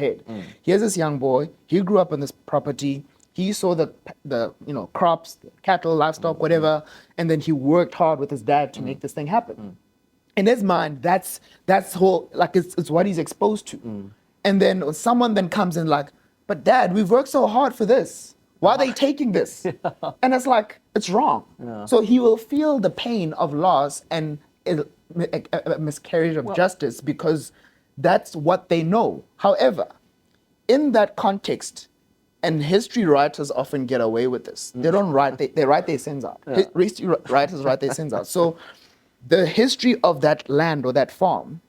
head. Here's this young boy. He grew up on this property. He saw the crops, cattle, livestock, whatever, and then he worked hard with his dad to make this thing happen. In his mind, that's whole, like it's what he's exposed to. And then someone then comes in like, but dad, we've worked so hard for this. Why are they taking this? And it's like, it's wrong. So he will feel the pain of loss and a miscarriage of justice because that's what they know. However, in that context, and history writers often get away with this. They don't write, they write their sins out. History writers write their sins out. So the history of that land or that farm,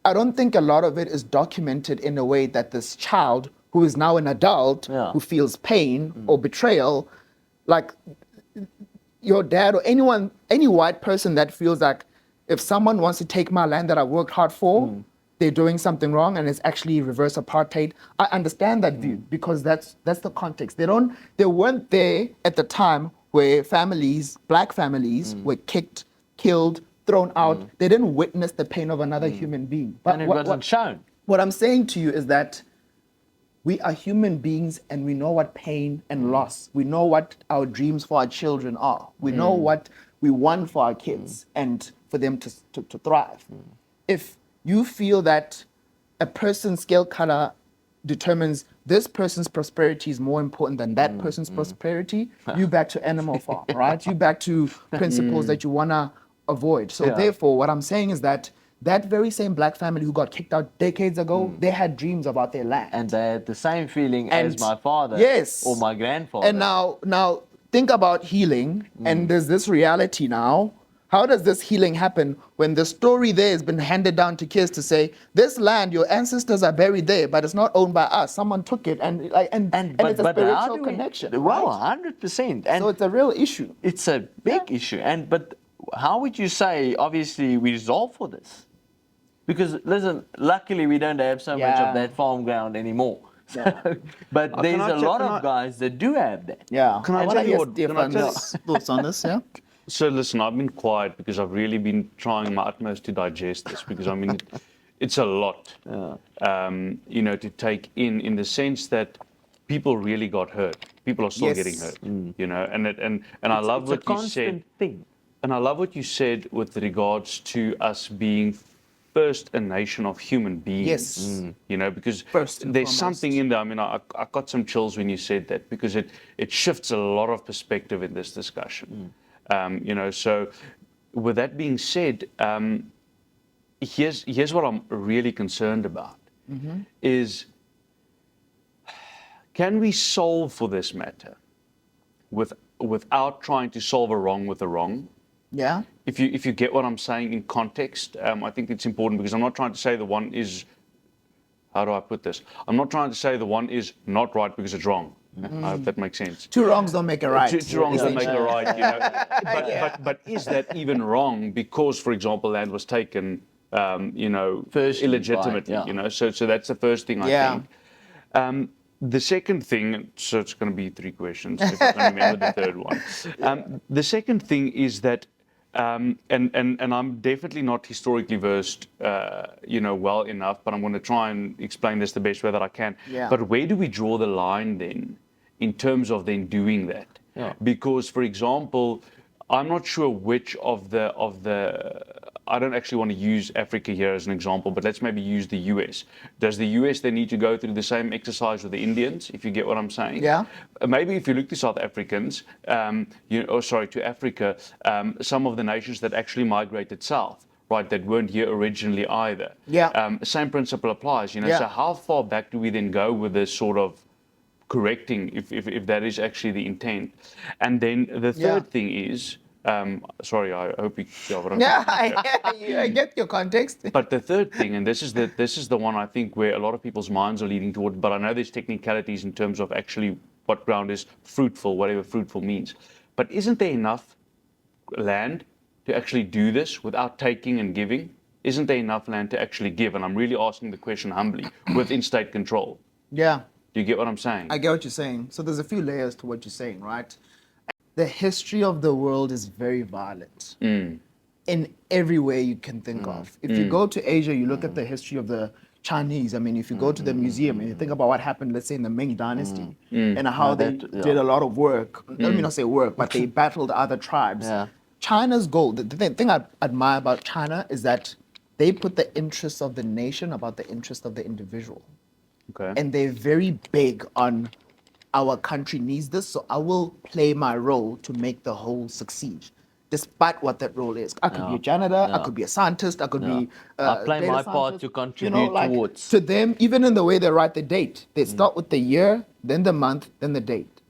I don't think a lot of it is documented in a way that this child, who is now an adult, who feels pain or betrayal, like your dad or anyone, any white person that feels like if someone wants to take my land that I worked hard for, they're doing something wrong and it's actually reverse apartheid. I understand that view because that's the context. They weren't there at the time where families, black families, were kicked, killed, thrown out. They didn't witness the pain of another human being. But and it wasn't shown. What I'm saying to you is that we are human beings and we know what pain and loss, we know what our dreams for our children are. We know what we want for our kids and for them to thrive. If you feel that a person's scale color determines this person's prosperity is more important than that person's prosperity, you back to Animal Farm, right? You back to principles that you wanna avoid. So therefore, what I'm saying is that very same black family who got kicked out decades ago, they had dreams about their land. And they had the same feeling as my father or my grandfather. And now think about healing, and there's this reality now. How does this healing happen when the story there has been handed down to kids to say, this land, your ancestors are buried there, but it's not owned by us. Someone took it, and it's a spiritual connection. Well, right? 100%. So it's a real issue. It's a big issue. But how would you say, obviously, we resolve for this? Because, listen, luckily we don't have so much of that farm ground anymore. But there's a lot of guys that do have that. Yeah. Can I tell you what thoughts on this? Yeah. So listen, I've been quiet because I've really been trying my utmost to digest this because I mean, it's a lot, to take in the sense that people really got hurt. People are still getting hurt, and I love what you said. And I love what you said with regards to us being first a nation of human beings. Yes. Because there's something in there. I mean, I got some chills when you said that because it shifts a lot of perspective in this discussion. So with that being said, here's what I'm really concerned about is, can we solve for this matter without trying to solve a wrong with a wrong? Yeah. If you get what I'm saying in context, I think it's important because I'm not trying to say the one is, how do I put this? I'm not trying to say the one is not right because it's wrong. I hope that makes sense. Two wrongs don't make a right. Two wrongs don't make a right, But is that even wrong because, for example, land was taken, illegitimately, So that's the first thing I think. The second thing, so it's going to be three questions, if I can remember the third one. The second thing is that, and I'm definitely not historically versed, well enough, but I'm going to try and explain this the best way that I can. Yeah. But where do we draw the line then, in terms of then doing that? Yeah. Because, for example, I'm not sure which of the I don't actually want to use Africa here as an example, but let's maybe use the US. Does the US then need to go through the same exercise with the Indians, if you get what I'm saying? Yeah. Maybe if you look to South Africans, to Africa, some of the nations that actually migrated south, right, that weren't here originally either. Yeah. Same principle applies, So how far back do we then go with this sort of correcting, if that is actually the intent? And then the third thing is, sorry, I hope you got what I'm saying. I get your context. But the third thing, and this is the one I think where a lot of people's minds are leading toward, but I know there's technicalities in terms of actually what ground is fruitful, whatever fruitful means. But isn't there enough land to actually do this without taking and giving? Isn't there enough land to actually give? And I'm really asking the question humbly, within state control. Yeah. Do you get what I'm saying? I get what you're saying. So there's a few layers to what you're saying, right? The history of the world is very violent in every way you can think of. If you go to Asia, you look at the history of the Chinese. I mean, if you go to the museum and you think about what happened, let's say in the Ming Dynasty, and how they did a lot of work. Let me not say work, but they battled other tribes. Yeah. China's goal, the thing I admire about China is that they put the interests of the nation above the interest of the individual. Okay. And they're very big on our country needs this, so I will play my role to make the whole succeed, despite what that role is. I could be a janitor, I could be a scientist, I could be I play data my part scientist, to contribute towards. To them, even in the way they write the date, they start with the year, then the month, then the date.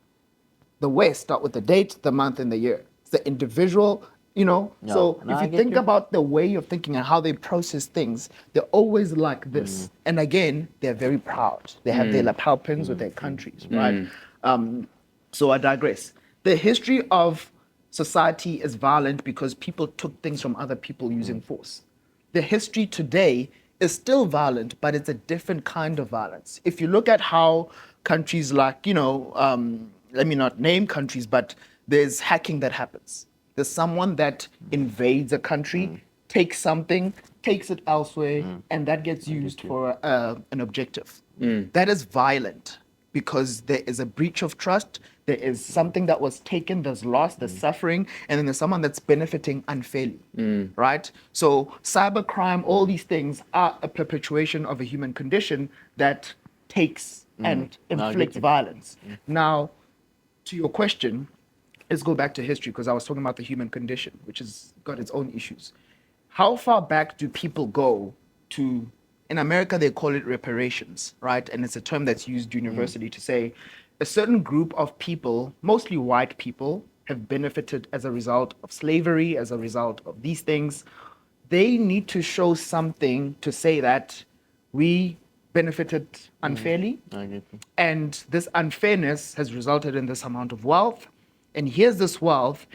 The West start with the date, the month, and the year. It's the individual, So No, if I you get think you. about the way of thinking and how they process things, they're always like this. And again, they're very proud. They have their lapel pins with their countries, right? So I digress. The history of society is violent because people took things from other people using force. The history today is still violent, but it's a different kind of violence. If you look at how countries like, let me not name countries, but there's hacking that happens. There's someone that invades a country, takes something, takes it elsewhere, and that gets used for an objective. That is violent because there is a breach of trust. There is something that was taken, there's loss, there's suffering, and then there's someone that's benefiting unfairly, right? So cybercrime, all these things are a perpetuation of a human condition that takes and inflicts violence. Now, to your question, let's go back to history because I was talking about the human condition, which has got its own issues. How far back do people go to, in America, they call it reparations, right? And it's a term that's used universally to say a certain group of people, mostly white people, have benefited as a result of slavery, as a result of these things. They need to show something to say that we benefited unfairly. I get you. And this unfairness has resulted in this amount of wealth. And here's this wealth.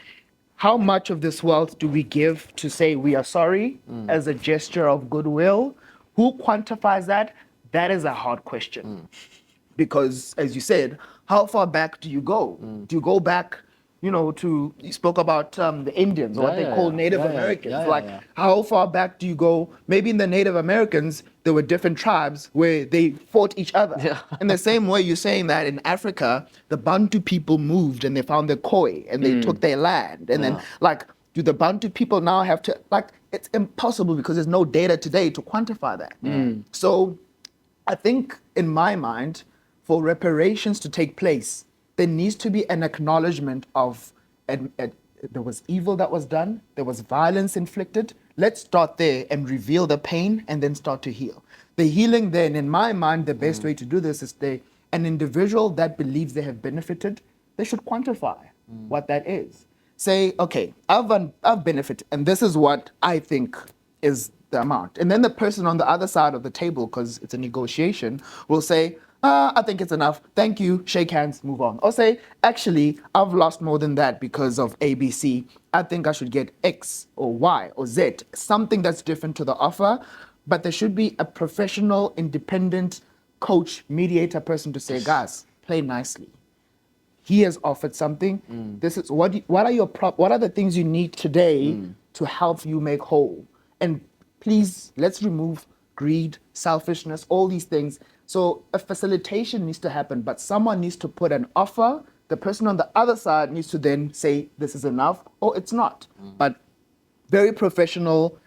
How much of this wealth do we give to say we are sorry as a gesture of goodwill? Who quantifies that? That is a hard question. Because, as you said, how far back do you go? Do you go back, you spoke about the Indians, or what they call Native Americans. How far back do you go? Maybe in the Native Americans, there were different tribes where they fought each other. Yeah. In the same way, you're saying that in Africa, the Bantu people moved and they found the Khoi and they took their land. And then, do the Bantu people now have to, it's impossible because there's no data today to quantify that. So I think, in my mind, for reparations to take place, there needs to be an acknowledgement of there was evil that was done, there was violence inflicted. Let's start there and reveal the pain and then start to heal. The healing then, in my mind, the best way to do this is an individual that believes they have benefited, they should quantify what that is. Say, okay, I've benefited, and this is what I think is the amount. And then the person on the other side of the table, because it's a negotiation, will say, I think it's enough. Thank you. Shake hands, move on. Or say, actually, I've lost more than that because of ABC. I think I should get X or Y or Z, something that's different to the offer. But there should be a professional, independent coach, mediator person to say, guys, play nicely. He has offered something. This is what are the things you need today to help you make whole? And please, let's remove greed, selfishness, all these things. So a facilitation needs to happen, but someone needs to put an offer. The person on the other side needs to then say, this is enough, or it's not. But very professional,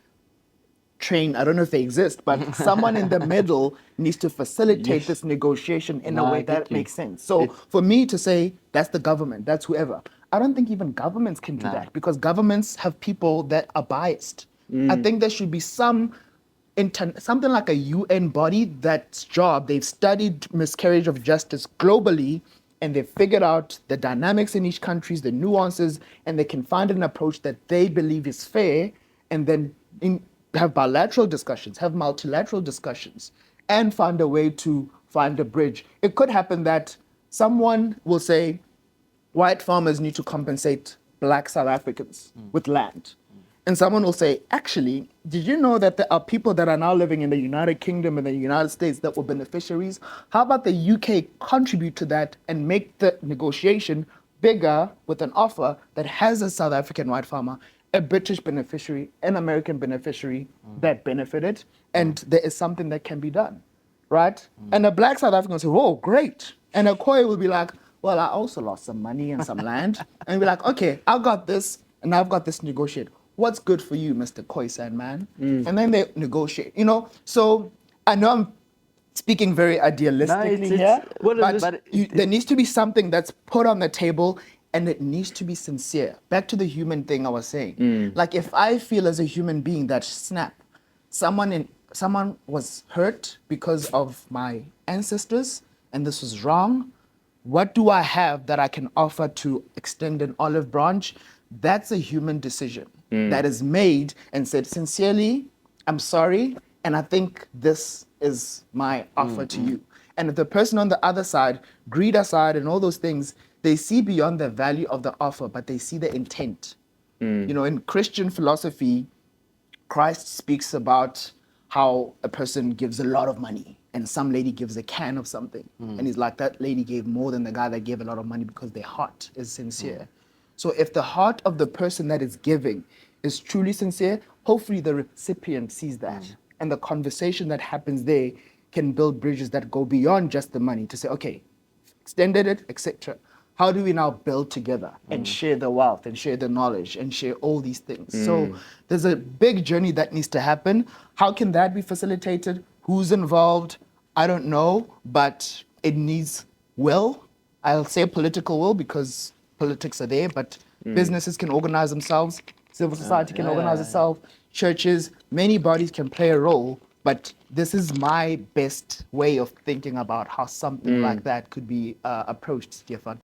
trained, I don't know if they exist, but someone in the middle needs to facilitate this negotiation in a way that makes sense. So for me to say, that's the government, that's whoever, I don't think even governments can do that because governments have people that are biased. I think there should be something like a UN body that's job, they've studied miscarriage of justice globally and they've figured out the dynamics in each country, the nuances, and they can find an approach that they believe is fair and then have bilateral discussions, have multilateral discussions, and find a way to find a bridge. It could happen that someone will say, white farmers need to compensate black South Africans with land. And someone will say, actually, did you know that there are people that are now living in the United Kingdom and the United States that were beneficiaries? How about the UK contribute to that and make the negotiation bigger with an offer that has a South African white farmer a British beneficiary, an American beneficiary that benefited, and there is something that can be done, right? And a black South African will say, "Oh, great," and a Khoi will be like, "Well, I also lost some money and some land," and be like, "Okay, I got this, and I've got this to negotiate. What's good for you, Mr. Khoi Sandman?" And then they negotiate, you know. So I know I'm speaking very idealistically here, well, but there needs to be something that's put on the table, and it needs to be sincere. Back to the human thing I was saying. Like if I feel as a human being that snap, someone was hurt because of my ancestors, and this was wrong. What do I have that I can offer to extend an olive branch? That's a human decision that is made and said, sincerely, I'm sorry, and I think this is my offer to you. And if the person on the other side, greed aside and all those things, they see beyond the value of the offer, but they see the intent. You know, in Christian philosophy, Christ speaks about how a person gives a lot of money and some lady gives a can of something. And he's like, that lady gave more than the guy that gave a lot of money because their heart is sincere. So if the heart of the person that is giving is truly sincere, hopefully the recipient sees that. And the conversation that happens there can build bridges that go beyond just the money to say, okay, extended it, etc. How do we now build together and share the wealth and share the knowledge and share all these things? So there's a big journey that needs to happen. How can that be facilitated? Who's involved? I don't know, but it needs will. I'll say political will because politics are there, but businesses can organize themselves, civil society can organize itself, churches, many bodies can play a role, but this is my best way of thinking about how something like that could be approached, Stefan.